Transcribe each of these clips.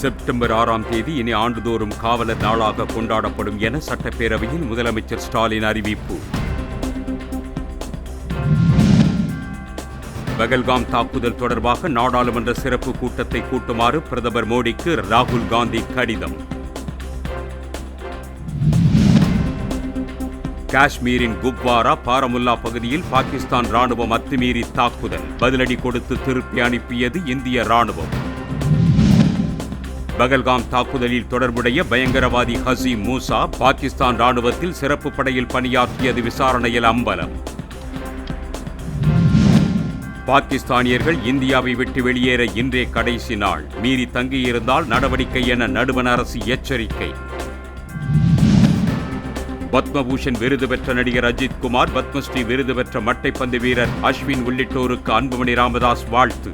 September 6ஆம் தேதி இனி ஆண்டுதோறும் காவலர் நாளாக கொண்டாடப்படும் என சட்டப்பேரவையில் முதலமைச்சர் ஸ்டாலின் அறிவிப்பு. பகல்காம் தாக்குதல் தொடர்பாக நாடாளுமன்ற சிறப்பு கூட்டத்தை கூட்டுமாறு பிரதமர் மோடிக்கு ராகுல் காந்தி கடிதம். காஷ்மீரின் குப்வாரா, பாரமுல்லா பகுதியில் பாகிஸ்தான் ராணுவம் அத்துமீறி தாக்குதல். பதிலடி கொடுத்து திருப்பி அனுப்பியது இந்திய ராணுவம். பகல்காம் தாக்குதலில் தொடர்புடைய பயங்கரவாதி ஹசீம் மூசா பாகிஸ்தான் ராணுவத்தில் சிறப்பு படையில் பணியாற்றியது விசாரணையில் அம்பலம். பாகிஸ்தானியர்கள் இந்தியாவை விட்டு வெளியேற இன்றே கடைசி நாள். மீறி தங்கியிருந்தால் நடவடிக்கை என நடுவண் அரசு எச்சரிக்கை. பத்மபூஷன் விருது பெற்ற நடிகர் அஜித் குமார், பத்மஸ்ரீ விருது பெற்ற மட்டைப்பந்து வீரர் அஸ்வின் உள்ளிட்டோருக்கு அன்புமணி ராமதாஸ் வாழ்த்து.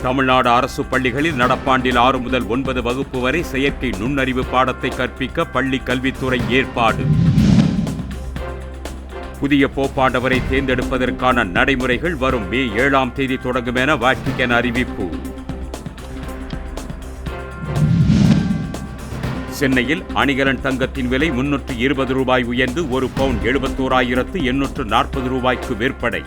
தமிழ்நாடு அரசு பள்ளிகளில் நடப்பாண்டில் 6 முதல் 9 வகுப்பு வரை செயற்கை நுண்ணறிவு பாடத்தை கற்பிக்க பள்ளி கல்வித்துறை ஏற்பாடு. புதிய போப்பாண்டவரை தேர்ந்தெடுப்பதற்கான நடைமுறைகள் வரும் மே 7ஆம் தேதி தொடங்கும் என வாட்டிகன் அறிவிப்பு. சென்னையில் அணிகலன் தங்கத்தின் விலை 320 ரூபாய் உயர்ந்து 1 பவுன் 71,840 ரூபாய்க்கு விற்பனை.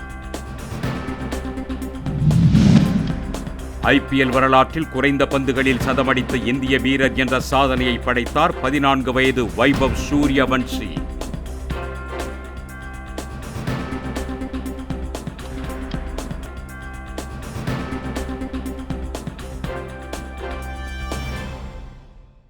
ஐபிஎல் வரலாற்றில் குறைந்த பந்துகளில் சதமடித்த இந்திய வீரர் என்ற சாதனையை படைத்தார் 14 வயது வைபவ் சூரியவன்ஷி.